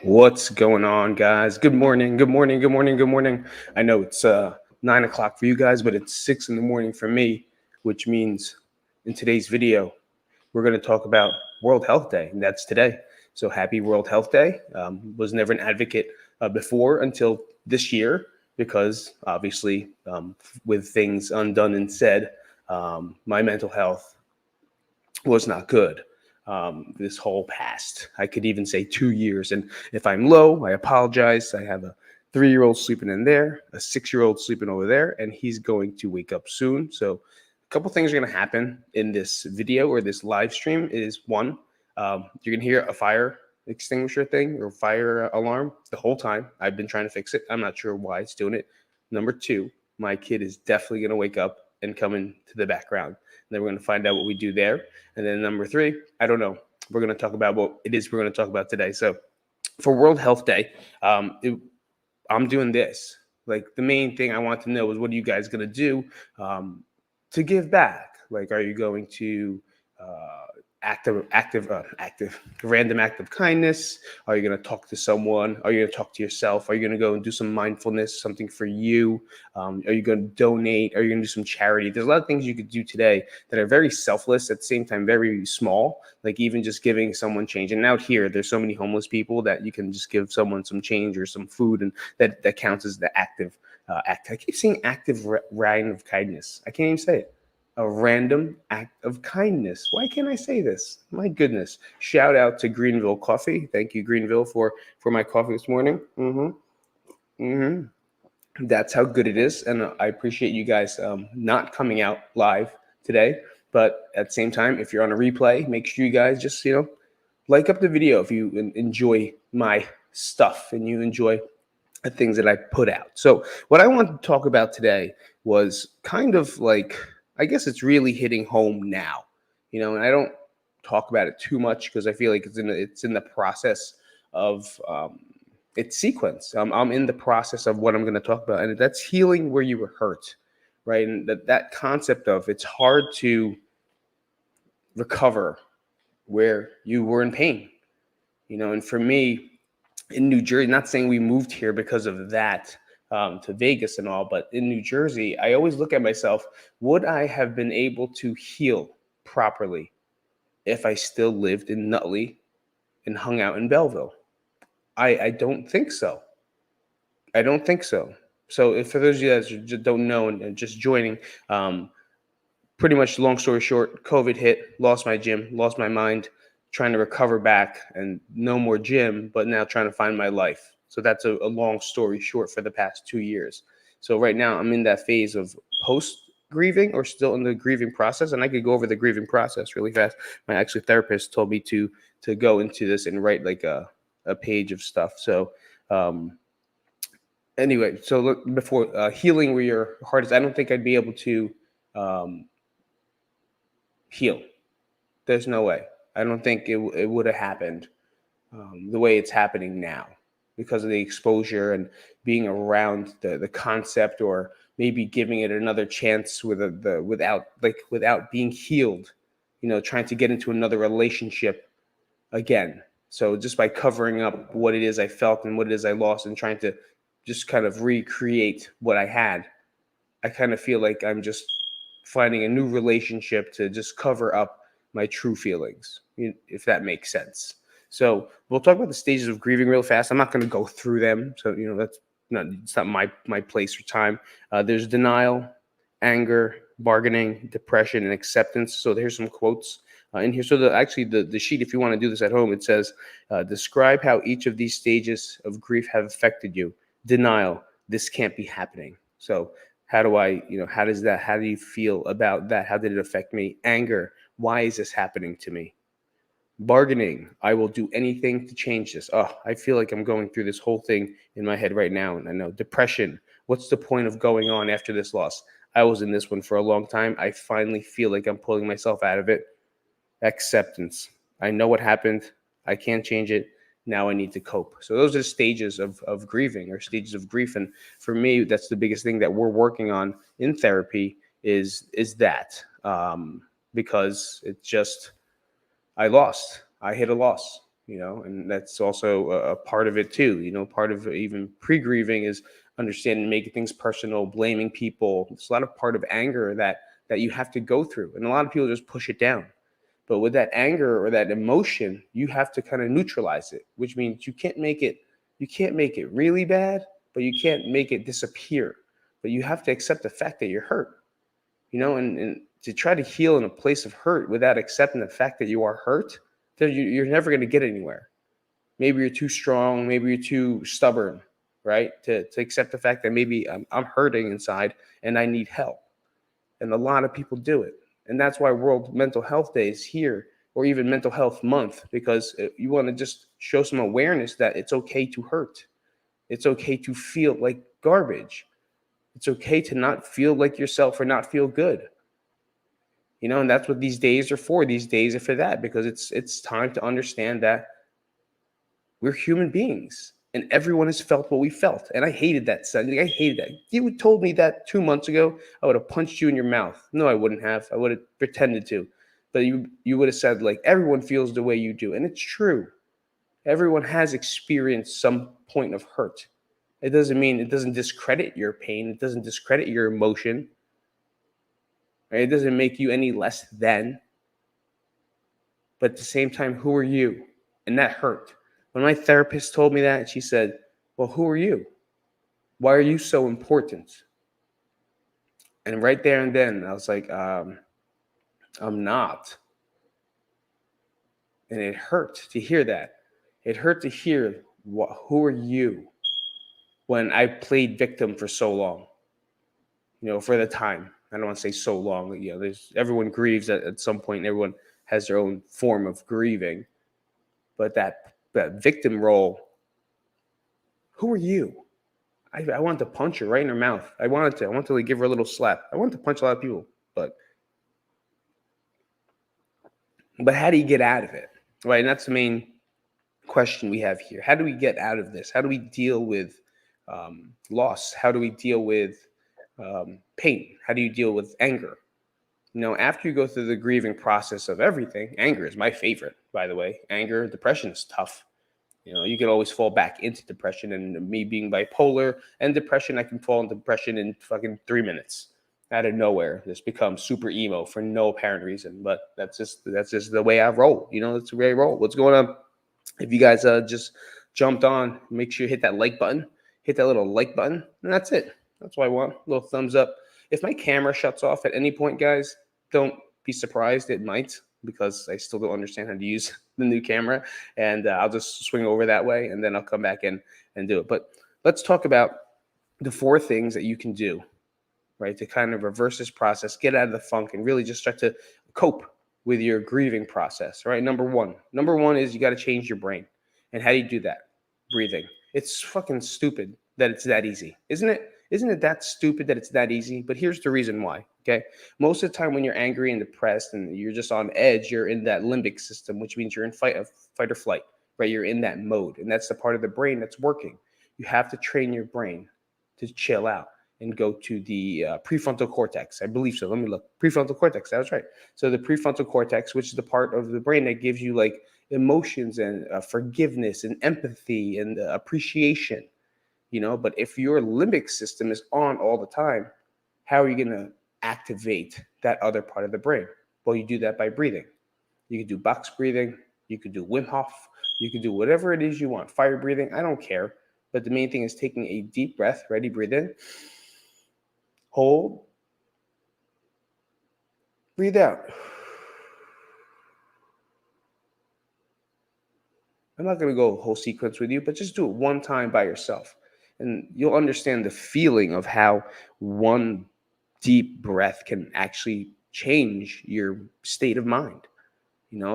What's going on, guys? Good morning. Good morning. Good morning. Good morning. I know it's 9 o'clock for you guys, but it's 6 in the morning for me, which means in today's video we're going to talk about World Health Day, and that's today. So happy World Health Day. Was never an advocate before until this year because obviously with things undone and said, my mental health was not good. This whole past, I could even say 2 years. And if I'm low, I apologize. I have a 3-year-old sleeping in there, a 6-year-old sleeping over there, and he's going to wake up soon. So a couple things are going to happen in this video or this live stream is one, you're going to hear a fire extinguisher thing or fire alarm the whole time. I've been trying to fix it. I'm not sure why it's doing it. Number two, my kid is definitely going to wake up and come into the background. And then we're going to find out what we do there. And then number three, I don't know. We're going to talk about what it is we're going to talk about today. So for World Health Day, I'm doing this. Like the main thing I want to know is what are you guys going to do to give back? Like, are you going to random act of kindness? Are you going to talk to someone? Are you going to talk to yourself? Are you going to go and do some mindfulness, something for you? Are you going to donate? Are you going to do some charity? There's a lot of things you could do today that are very selfless, at the same time very small, like even just giving someone change. And out here, there's so many homeless people that you can just give someone some change or some food, and that counts as the active act. I keep saying active random of kindness. I can't even say it. A random act of kindness. Why can't I say this? My goodness. Shout out to Greenville Coffee. Thank you, Greenville, for my coffee this morning. That's how good it is. And I appreciate you guys not coming out live today. But at the same time, if you're on a replay, make sure you guys just, like up the video if you enjoy my stuff and you enjoy the things that I put out. So what I want to talk about today was kind of like, I guess it's really hitting home now, and I don't talk about it too much because I feel like it's in the process of its sequence. I'm in the process of what I'm going to talk about, and that's healing where you were hurt, right? And that concept of it's hard to recover where you were in pain, and for me in New Jersey, not saying we moved here because of that, to Vegas and all, but in New Jersey, I always look at myself, would I have been able to heal properly if I still lived in Nutley and hung out in Belleville? I don't think so. I don't think so. So if for those of you that just don't know and just joining, pretty much long story short, COVID hit, lost my gym, lost my mind, trying to recover back and no more gym, but now trying to find my life. So that's a long story short for the past 2 years. So right now I'm in that phase of post grieving or still in the grieving process. And I could go over the grieving process really fast. My actually therapist told me to go into this and write like a page of stuff. So anyway, so look, before healing where your heart is, I don't think I'd be able to heal. There's no way. I don't think it would have happened the way it's happening now because of the exposure and being around the concept, or maybe giving it another chance without being healed, trying to get into another relationship again. So just by covering up what it is I felt and what it is I lost and trying to just kind of recreate what I had, I kind of feel like I'm just finding a new relationship to just cover up my true feelings, if that makes sense. So we'll talk about the stages of grieving real fast. I'm not going to go through them. So, it's not my place or time. There's denial, anger, bargaining, depression, and acceptance. So there's some quotes in here. So the sheet, if you want to do this at home, it says, describe how each of these stages of grief have affected you. Denial, this can't be happening. So how do you feel about that? How did it affect me? Anger, why is this happening to me? Bargaining, I will do anything to change this. Oh, I feel like I'm going through this whole thing in my head right now. And I know. Depression, what's the point of going on after this loss? I was in this one for a long time. I finally feel like I'm pulling myself out of it. Acceptance, I know what happened. I can't change it. Now I need to cope. So those are the stages of grieving, or stages of grief. And for me, that's the biggest thing that we're working on in therapy is that because it's just, I hit a loss. and that's also a part of it too. Part of even pre-grieving is understanding, making things personal, blaming people. It's a lot of part of anger that you have to go through, and a lot of people just push it down. But with that anger or that emotion, you have to kind of neutralize it, which means you can't make it really bad, but you can't make it disappear. But you have to accept the fact that you're hurt, and to try to heal in a place of hurt without accepting the fact that you are hurt, then you're never going to get anywhere. Maybe you're too strong, maybe you're too stubborn, right? To accept the fact that maybe I'm hurting inside and I need help. And a lot of people do it. And that's why World Mental Health Day is here, or even Mental Health Month, because you want to just show some awareness that it's okay to hurt. It's okay to feel like garbage. It's okay to not feel like yourself or not feel good. And that's what these days are for. These days are for that, because it's time to understand that we're human beings and everyone has felt what we felt. And I hated that. I hated that. You told me that 2 months ago, I would have punched you in your mouth. No, I wouldn't have. I would have pretended to. But you would have said, like, everyone feels the way you do. And it's true. Everyone has experienced some point of hurt. It doesn't mean it doesn't discredit your pain. It doesn't discredit your emotion. Right? It doesn't make you any less than. But at the same time, who are you? And that hurt. When my therapist told me that, she said, well, who are you? Why are you so important? And right there and then, I was like, I'm not. And it hurt to hear that. It hurt to hear, who are you? When I played victim for so long, for the time. I don't want to say so long. Everyone grieves at some point, and everyone has their own form of grieving. But that victim role, who are you? I wanted to punch her right in her mouth. I wanted to like give her a little slap. I wanted to punch a lot of people, but how do you get out of it? Right. And that's the main question we have here. How do we get out of this? How do we deal with loss? How do we deal with pain? How do you deal with anger? After you go through the grieving process of everything, anger is my favorite, by the way. Anger, depression is tough. You can always fall back into depression, and me being bipolar and depression, I can fall into depression in fucking 3 minutes out of nowhere. Just become super emo for no apparent reason. But that's just the way I roll. That's the way I roll. What's going on? If you guys just jumped on, make sure you hit that like button. Hit that little like button, and that's it. That's what I want. A little thumbs up. If my camera shuts off at any point, guys, don't be surprised. It might, because I still don't understand how to use the new camera, and I'll just swing over that way, and then I'll come back in and do it. But let's talk about the 4 things that you can do, right, to kind of reverse this process, get out of the funk, and really just start to cope with your grieving process, right? Number one is you got to change your brain. And how do you do that? Breathing. It's fucking stupid that it's that easy, isn't it? Isn't it that stupid that it's that easy? But here's the reason why, okay? Most of the time when you're angry and depressed and you're just on edge, you're in that limbic system, which means you're in fight or flight, right? You're in that mode, and that's the part of the brain that's working. You have to train your brain to chill out and go to the prefrontal cortex. I believe so. Let me look. Prefrontal cortex. That was right. So the prefrontal cortex, which is the part of the brain that gives you like emotions and forgiveness and empathy and appreciation. But if your limbic system is on all the time, how are you going to activate that other part of the brain? Well, you do that by breathing. You can do box breathing. You could do Wim Hof. You can do whatever it is you want. Fire breathing. I don't care. But the main thing is taking a deep breath. Ready? Breathe in. Hold. Breathe out. I'm not going to go a whole sequence with you, but just do it one time by yourself. And you'll understand the feeling of how one deep breath can actually change your state of mind.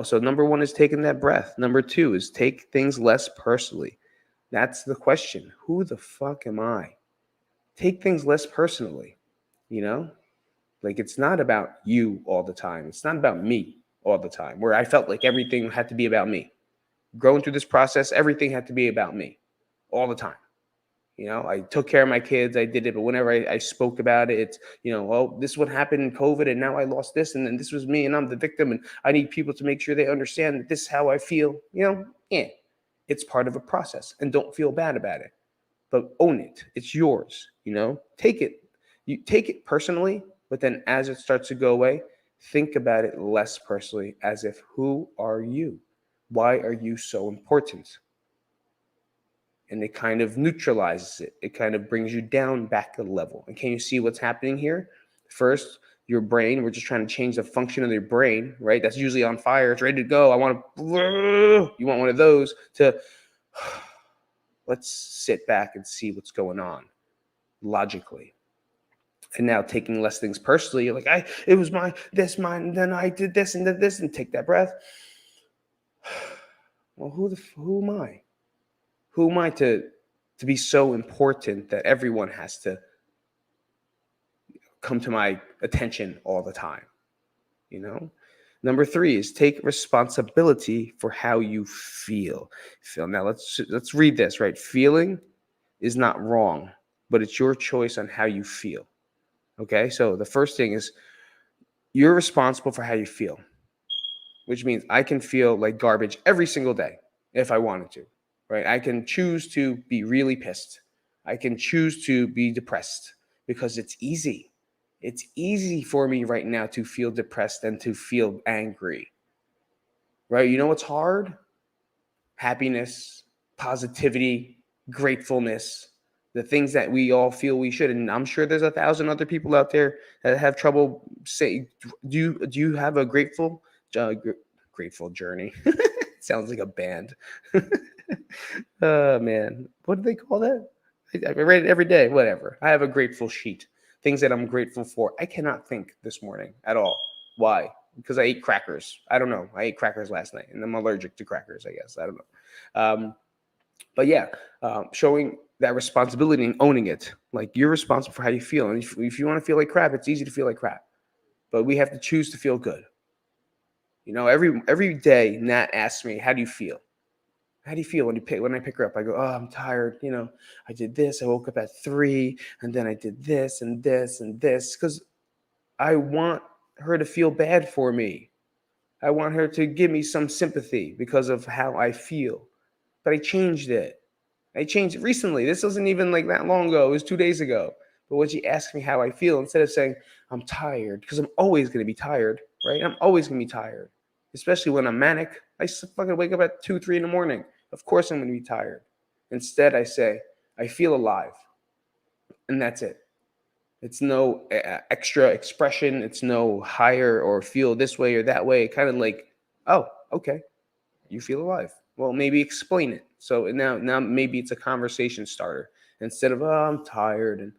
So number 1 is taking that breath. Number 2 is take things less personally. That's the question. Who the fuck am I? Take things less personally. Like, it's not about you all the time. It's not about me all the time, where I felt like everything had to be about me. Going through this process, everything had to be about me all the time. I took care of my kids, I did it, but whenever I spoke about it, it's, well, this is what happened in COVID, and now I lost this, and then this was me, and I'm the victim, and I need people to make sure they understand that this is how I feel. Yeah, it's part of a process, and don't feel bad about it, but own it. It's yours. Take it. You take it personally, but then as it starts to go away, think about it less personally, as if, who are you? Why are you so important? And it kind of neutralizes it. It kind of brings you down back a level. And can you see what's happening here? First, your brain, we're just trying to change the function of your brain, right? That's usually on fire. It's ready to go. You want one of those to, let's sit back and see what's going on logically. And now taking less things personally, you're like, it was mine, and then I did this and did this, and take that breath. Well, who am I? Who am I to be so important that everyone has to come to my attention all the time? Number 3 is take responsibility for how you feel. Now let's read this, right? Feeling is not wrong, but it's your choice on how you feel. Okay, so the first thing is you're responsible for how you feel, which means I can feel like garbage every single day if I wanted to, right? I can choose to be really pissed. I can choose to be depressed because it's easy. It's easy for me right now to feel depressed and to feel angry, right? You know what's hard? Happiness, positivity, gratefulness, the things that we all feel we should. And I'm sure there's 1,000 other people out there that have trouble saying, do you have a grateful journey? Sounds like a band. Oh, man. What do they call that? I read it every day. Whatever. I have a grateful sheet. Things that I'm grateful for. I cannot think this morning at all. Why? Because I ate crackers. I don't know. I ate crackers last night, and I'm allergic to crackers, I guess. I don't know. But yeah, showing that responsibility and owning it. Like, you're responsible for how you feel. And if you want to feel like crap, it's easy to feel like crap. But we have to choose to feel good. Every day, Nat asks me, how do you feel? How do you feel when I pick her up? I go, oh, I'm tired. I did this. I woke up at 3, and then I did this and this and this, because I want her to feel bad for me. I want her to give me some sympathy because of how I feel. But I changed it. I changed it recently. This wasn't even like that long ago. It was 2 days ago. But when she asked me how I feel, instead of saying, I'm tired, because I'm always going to be tired, right? I'm always going to be tired. Especially when I'm manic. I fucking wake up at 2, 3 in the morning. Of course I'm going to be tired. Instead, I say, I feel alive. And that's it. It's no extra expression. It's no higher or feel this way or that way. Kind of like, oh, okay, you feel alive. Well, maybe explain it. So now maybe it's a conversation starter instead of, oh, I'm tired. And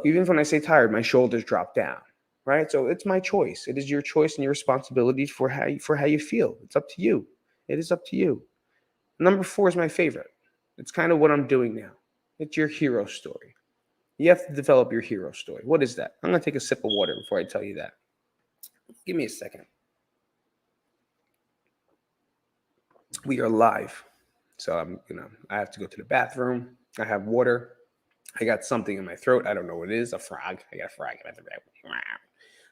even when I say tired, my shoulders drop down, right? So it's my choice. It is your choice and your responsibility for how you feel. It's up to you. It is up to you. Number 4 is my favorite. It's kind of what I'm doing now. It's your hero story. You have to develop your hero story. What is that? I'm going to take a sip of water before I tell you that. Give me a second. We are live. So I have to go to the bathroom. I have water. I got something in my throat. I don't know what it is. A frog. I got a frog in my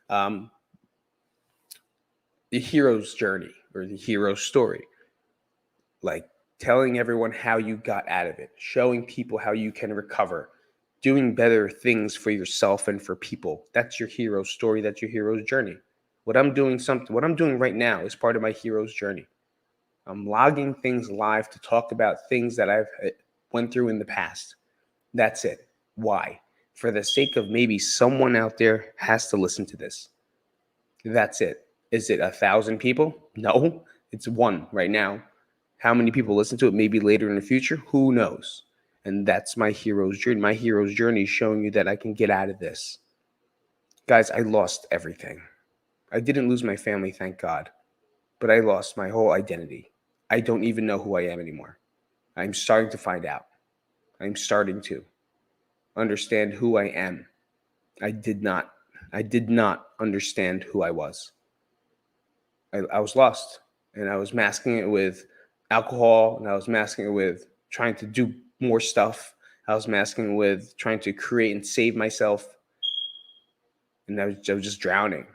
throat. The hero's journey or the hero story. Like telling everyone how you got out of it. Showing people how you can recover. Doing better things for yourself and for people. That's your hero story. That's your hero's journey. What I'm doing right now is part of my hero's journey. I'm logging things live to talk about things that I've went through in the past. That's it. Why? For the sake of maybe someone out there has to listen to this. That's it. Is it 1,000 people? No, it's 1 right now. How many people listen to it maybe later in the future? Who knows? And that's my hero's journey. My hero's journey is showing you that I can get out of this. Guys, I lost everything. I didn't lose my family, thank God. But I lost my whole identity. I don't even know who I am anymore. I'm starting to find out. I'm starting to understand who I am. I did not understand who I was. I was lost, and I was masking it with alcohol, and I was masking it with trying to do more stuff, I was masking with trying to create and save myself, and I was just drowning.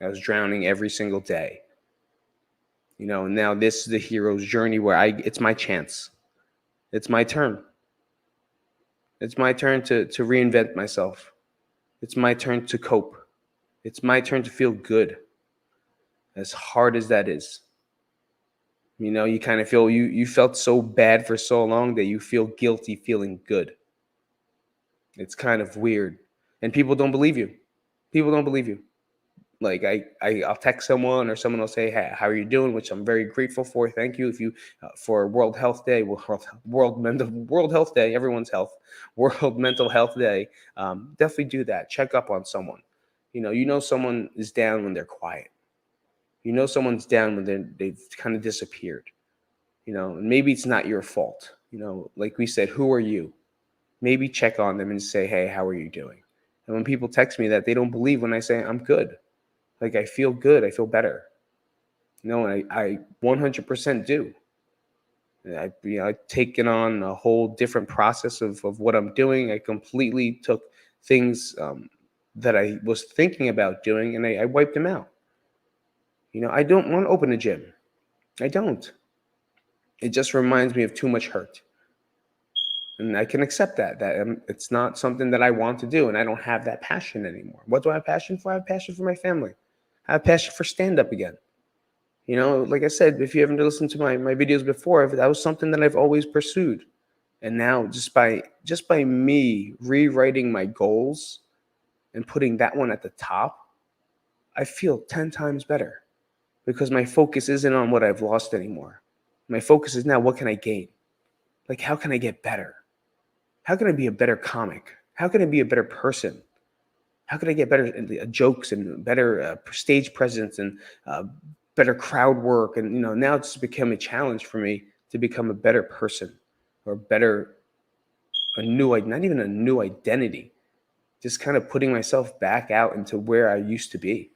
I was drowning every single day. And now this is the hero's journey where it's my chance. It's my turn. It's my turn to reinvent myself. It's my turn to cope. It's my turn to feel good, as hard as that is. You kind of feel you felt so bad for so long that you feel guilty feeling good. It's kind of weird. And people don't believe you. People don't believe you. Like I'll text someone, or someone will say, "Hey, how are you doing?" Which I'm very grateful for. Thank you. If you for World Health Day, World Health Day, everyone's health, World Mental Health Day. Definitely do that. Check up on someone. Someone is down when they're quiet. Someone's down when they've kind of disappeared. And maybe it's not your fault. Like we said, who are you? Maybe check on them and say, "Hey, how are you doing?" And when people text me that, they don't believe when I say I'm good. Like, I feel good. I feel better. And I 100% do. I've taken on a whole different process of what I'm doing. I completely took things that I was thinking about doing, and I wiped them out. I don't want to open a gym. I don't. It just reminds me of too much hurt. And I can accept that it's not something that I want to do, and I don't have that passion anymore. What do I have passion for? I have passion for my family. I have passion for stand-up again. Like I said, if you haven't listened to my videos before, that was something that I've always pursued. And now just by me rewriting my goals and putting that one at the top, I feel 10 times better, because my focus isn't on what I've lost anymore. My focus is now, what can I gain? Like, how can I get better? How can I be a better comic? How can I be a better person? How can I get better jokes and better stage presence and better crowd work? And now it's become a challenge for me to become a better person, or not even a new identity, just kind of putting myself back out into where I used to be,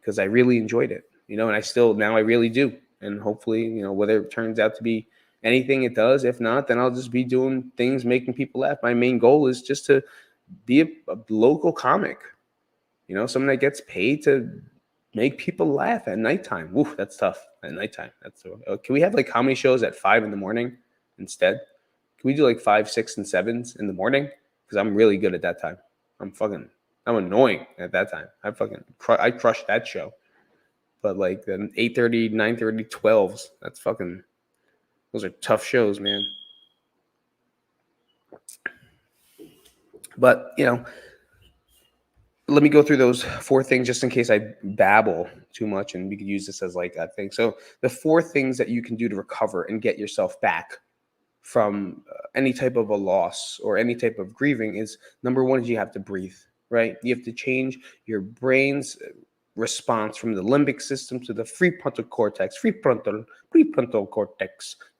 because I really enjoyed it, and now I really do. And hopefully, whether it turns out to be anything, it does. If not, then I'll just be doing things, making people laugh. My main goal is just to be a local comic, someone that gets paid to make people laugh at nighttime. Woof, that's tough at nighttime. Can we have like comedy shows at 5 a.m. instead? Can we do like 5, 6, and 7s in the morning? Because I'm really good at that time. I'm annoying at that time. I crush that show. But like the 8:30, 9:30, 12s, those are tough shows, man. But let me go through those 4 things just in case I babble too much, and we could use this as like a thing. So the 4 things that you can do to recover and get yourself back from any type of a loss or any type of grieving is, number 1 is you have to breathe, right? You have to change your brain's response from the limbic system to the prefrontal cortex, the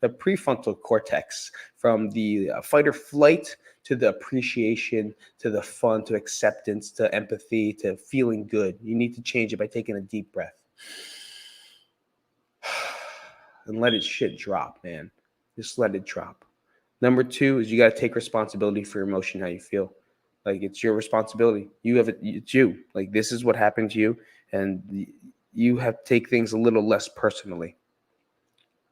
prefrontal cortex, from the fight or flight to the appreciation, to the fun, to acceptance, to empathy, to feeling good. You need to change it by taking a deep breath and let it shit drop, man. Just let it drop. Number 2 is you got to take responsibility for your emotion, how you feel. Like, it's your responsibility. It's you. Like, this is what happened to you, and you have to take things a little less personally,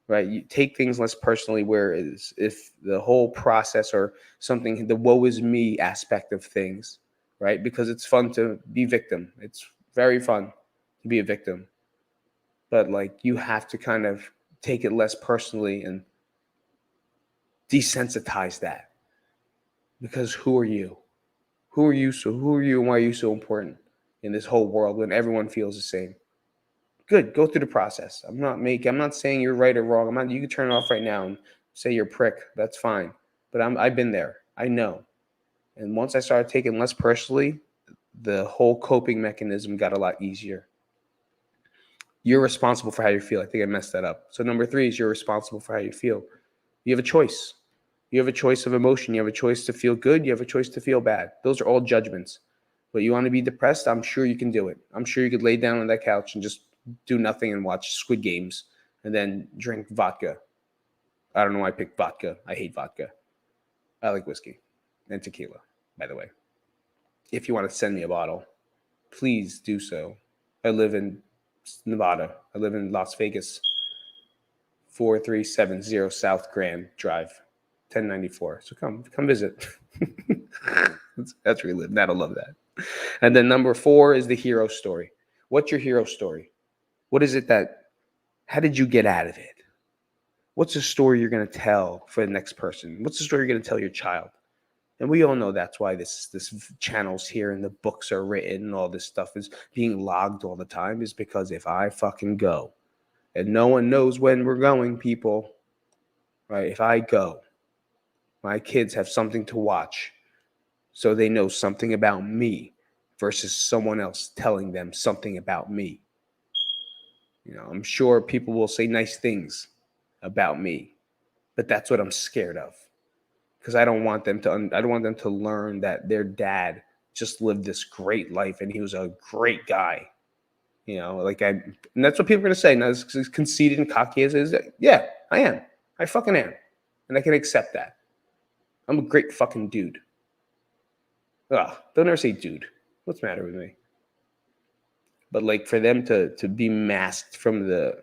right? You take things less personally, whereas if the whole process or something, the woe is me aspect of things, right? Because it's fun to be victim. It's very fun to be a victim. But like, you have to kind of take it less personally and desensitize that. Because who are you? Who are you? So who are you, and why are you so important in this whole world when everyone feels the same? Good. Go through the process. I'm not saying you're right or wrong. You can turn it off right now and say you're a prick. That's fine. But I've been there. I know. And once I started taking less personally, the whole coping mechanism got a lot easier. You're responsible for how you feel. I think I messed that up. So number 3 is you're responsible for how you feel. You have a choice. You have a choice of emotion. You have a choice to feel good. You have a choice to feel bad. Those are all judgments. But you want to be depressed? I'm sure you can do it. I'm sure you could lay down on that couch and just do nothing and watch Squid Games and then drink vodka. I don't know why I picked vodka. I hate vodka. I like whiskey and tequila, by the way. If you want to send me a bottle, please do so. I live in Nevada. I live in Las Vegas, 4370 South Grand Drive, 1094. So come visit. That's where we live. That'll love that. And then number 4 is the hero story. What's your hero story? What is it how did you get out of it? What's the story you're going to tell for the next person? What's the story you're going to tell your child? And we all know that's why this channel's here and the books are written and all this stuff is being logged all the time, is because if I fucking go and no one knows when we're going, people, right? If I go, my kids have something to watch so they know something about me versus someone else telling them something about me. I'm sure people will say nice things about me, but that's what I'm scared of. Because I don't want them to learn that their dad just lived this great life and he was a great guy. And that's what people are gonna say. Now, as conceited and cocky as it is, yeah, I am. I fucking am, and I can accept that. I'm a great fucking dude. Ugh, don't ever say dude. What's the matter with me? But like for them to be masked from the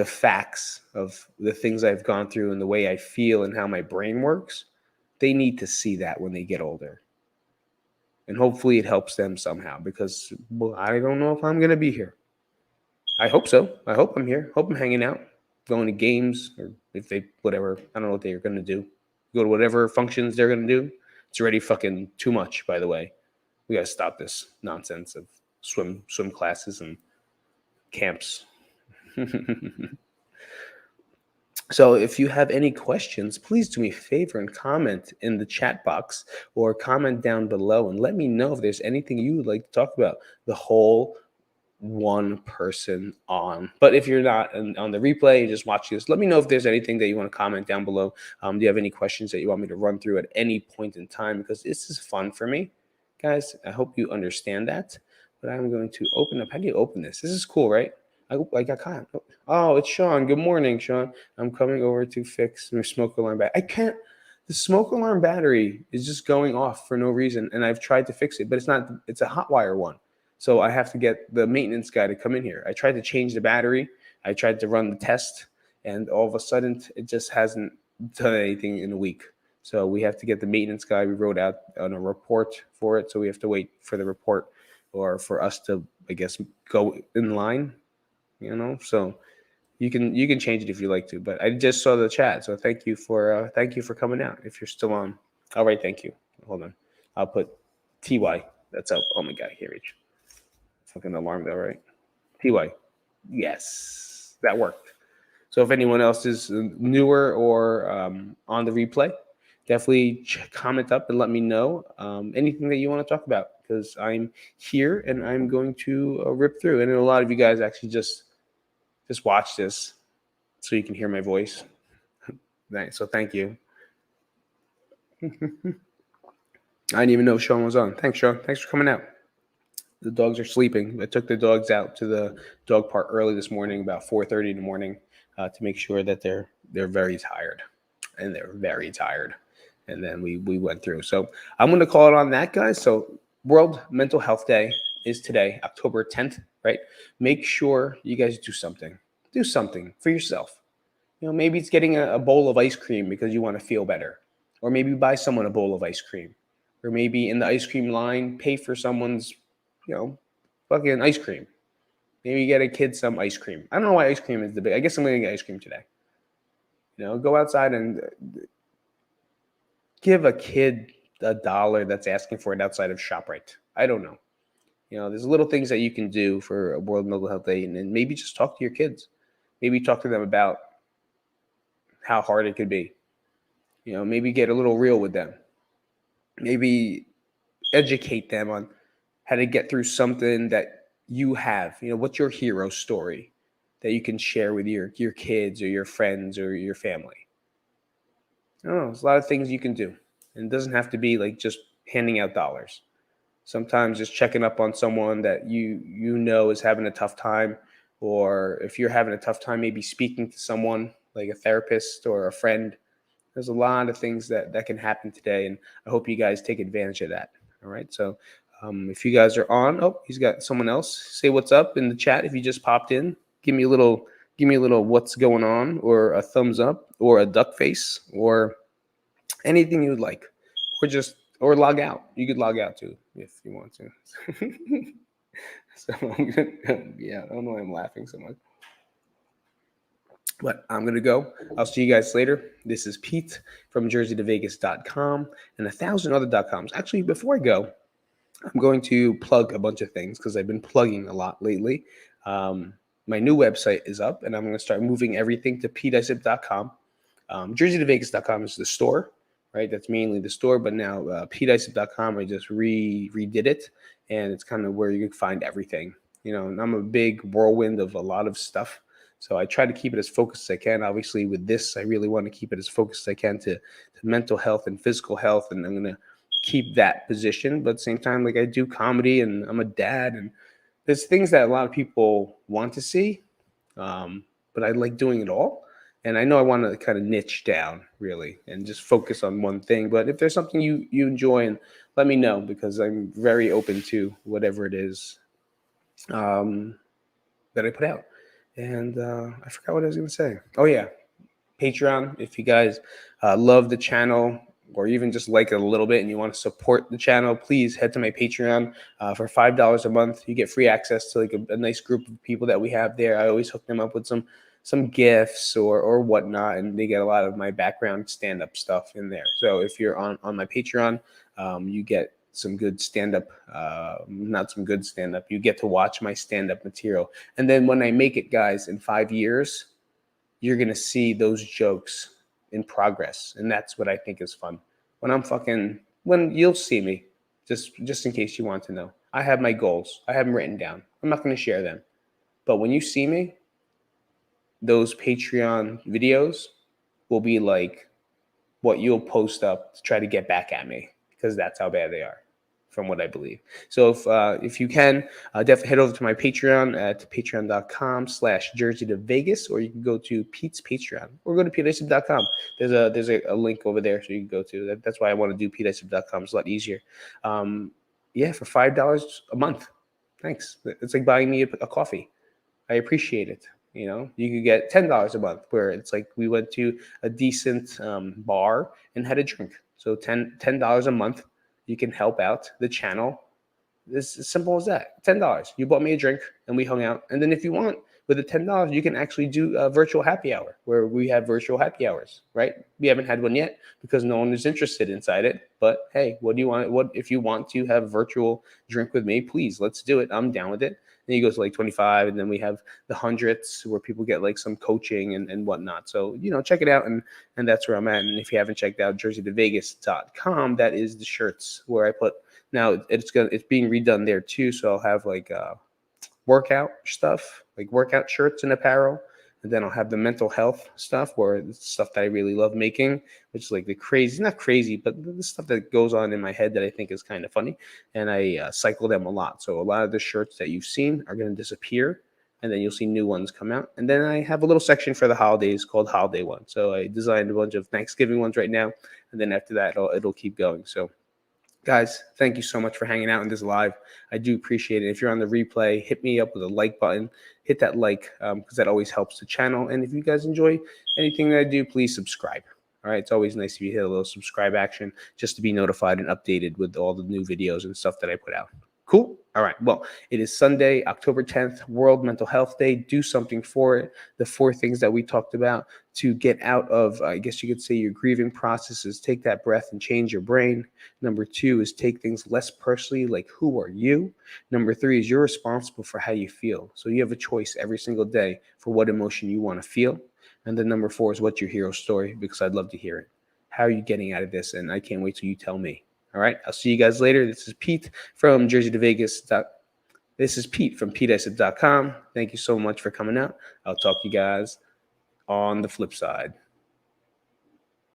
facts of the things I've gone through and the way I feel and how my brain works, they need to see that when they get older. And hopefully it helps them somehow, because I don't know if I'm going to be here. I hope so. I hope I'm here. Hope I'm hanging out, going to games, or if they, whatever. I don't know what they're going to do. Go to whatever functions they're going to do. It's already fucking too much, by the way. We got to stop this nonsense of swim classes and camps. So if you have any questions, please do me a favor and comment in the chat box or comment down below and let me know if there's anything you would like to talk about. The whole one person on. But if you're not on the replay, you just watch this, let me know if there's anything that you want to comment down below. Do you have any questions that you want me to run through at any point in time? Because this is fun for me, guys. I hope you understand that. But I'm going to open up. How do you open this? This is cool, right? I got caught. Oh, it's Sean. Good morning, Sean. I'm coming over to fix my smoke alarm battery. I can't. The smoke alarm battery is just going off for no reason, and I've tried to fix it, but it's not. It's a hot wire one, so I have to get the maintenance guy to come in here. I tried to change the battery. I tried to run the test, and all of a sudden, it just hasn't done anything in a week. So we have to get the maintenance guy. We wrote out on a report for it, so we have to wait for the report or for us to, I guess, go in line. So you can change it if you like to, but I just saw the chat, so thank you for coming out. If you're still on, all right, thank you. Hold on, I'll put TY. That's up. Oh my god, here, reach. Fucking alarm bell, right? TY. Yes, that worked. So if anyone else is newer or on the replay, definitely comment up and let me know anything that you want to talk about, because I'm here and I'm going to rip through. And a lot of you guys actually just watch this so you can hear my voice. Nice. So thank you. I didn't even know Sean was on. Thanks, Sean. Thanks for coming out. The dogs are sleeping. I took the dogs out to the dog park early this morning, about 4:30 in the morning, to make sure that they're very tired, and they're very tired. And then we went through. So I'm going to call it on that, guys. So World Mental Health Day is today, October 10th, right? Make sure you guys do something. Do something for yourself. Maybe it's getting a bowl of ice cream because you want to feel better. Or maybe buy someone a bowl of ice cream. Or maybe in the ice cream line, pay for someone's, fucking ice cream. Maybe get a kid some ice cream. I don't know why ice cream is the big. I guess I'm going to get ice cream today. Go outside and give a kid $1 that's asking for it outside of ShopRite. I don't know. There's little things that you can do for a World Mental Health Day, and then maybe just talk to your kids. Maybe talk to them about how hard it could be. Maybe get a little real with them. Maybe educate them on how to get through something that you have. What's your hero story that you can share with your kids or your friends or your family? I don't know. There's a lot of things you can do. And it doesn't have to be like just handing out dollars. Sometimes just checking up on someone that you know is having a tough time, or if you're having a tough time, maybe speaking to someone like a therapist or a friend There's a lot of things that can happen today, and I hope you guys take advantage of that. All right. So if you guys are on, oh, he's got someone else. Say what's up in the chat if you just popped in. Give me a little what's going on, or a thumbs up, or a duck face, or anything you would like, or log out. You could log out too if you want to. So yeah, I don't know why I'm laughing so much. But I'm going to go. I'll see you guys later. This is Pete from jerseytovegas.com and 1,000 other .coms. Actually, before I go, I'm going to plug a bunch of things because I've been plugging a lot lately. My new website is up, and I'm going to start moving everything to peteisip.com. Jerseytovegas.com is the store, right? That's mainly the store, but now peteisip.com, I just redid it, and it's kind of where you can find everything. And I'm a big whirlwind of a lot of stuff. So I try to keep it as focused as I can. Obviously, with this, I really want to keep it as focused as I can to mental health and physical health, and I'm going to keep that position. But at the same time, like, I do comedy, and I'm a dad, and there's things that a lot of people want to see, but I like doing it all. And I know I want to kind of niche down, really, and just focus on one thing. But if there's something you enjoy, and let me know, because I'm very open to whatever it is that I put out. And I forgot what I was going to say. Oh, yeah. Patreon. If you guys love the channel, or even just like it a little bit and you want to support the channel, please head to my Patreon for $5 a month. You get free access to like a nice group of people that we have there. I always hook them up with some gifts or whatnot, and they get a lot of my background stand-up stuff in there. So if you're on my Patreon, you get some good stand-up, not some good stand-up. You get to watch my stand-up material. And then when I make it, guys, in 5 years, you're going to see those jokes in progress. And that's what I think is fun. When you'll see me, just in case you want to know, I have my goals. I have them written down. I'm not going to share them. But when you see me, those Patreon videos will be like what you'll post up to try to get back at me, because that's how bad they are, from what I believe. So if you can, definitely head over to my Patreon at patreon.com/jerseytovegas, or you can go to Pete's Patreon, or go to peteisip.com. There's a link over there, so you can go to. That's why I want to do peteisip.com. It's a lot easier. Yeah, for $5 a month. Thanks. It's like buying me a coffee. I appreciate it. You could get $10 a month, where it's like we went to a decent bar and had a drink. So $10 a month, you can help out the channel. It's as simple as that. $10. You bought me a drink and we hung out. And then if you want, with the $10, you can actually do a virtual happy hour, where we have virtual happy hours, right? We haven't had one yet because no one is interested inside it. But hey, what do you want? What if you want to have a virtual drink with me? Please, let's do it. I'm down with it. Then you go to like 25, and then we have the hundreds, where people get like some coaching and whatnot. So, check it out, and that's where I'm at. And if you haven't checked out jerseytovegas.com, that is the shirts where I put. Now it's being redone there too. So I'll have like workout stuff, like workout shirts and apparel. And then I'll have the mental health stuff, where it's stuff that I really love making, which is like not crazy, but the stuff that goes on in my head that I think is kind of funny. And I cycle them a lot. So a lot of the shirts that you've seen are going to disappear, and then you'll see new ones come out. And then I have a little section for the holidays called Holiday One. So I designed a bunch of Thanksgiving ones right now. And then after that, it'll keep going. So guys, thank you so much for hanging out in this live. I do appreciate it. If you're on the replay, hit me up with a like button. Hit that like, because that always helps the channel. And if you guys enjoy anything that I do, please subscribe. All right, it's always nice if you hit a little subscribe action, just to be notified and updated with all the new videos and stuff that I put out. Cool? All right. Well, it is Sunday, October 10th, World Mental Health Day. Do something for it. The 4 things that we talked about to get out of, I guess you could say, your grieving process is take that breath and change your brain. Number 2 is take things less personally, like who are you? Number 3 is you're responsible for how you feel. So you have a choice every single day for what emotion you want to feel. And then number 4 is what's your hero story, because I'd love to hear it. How are you getting out of this? And I can't wait till you tell me. All right, I'll see you guys later. This is Pete from This is Pete from peteisip.com. Thank you so much for coming out. I'll talk to you guys on the flip side.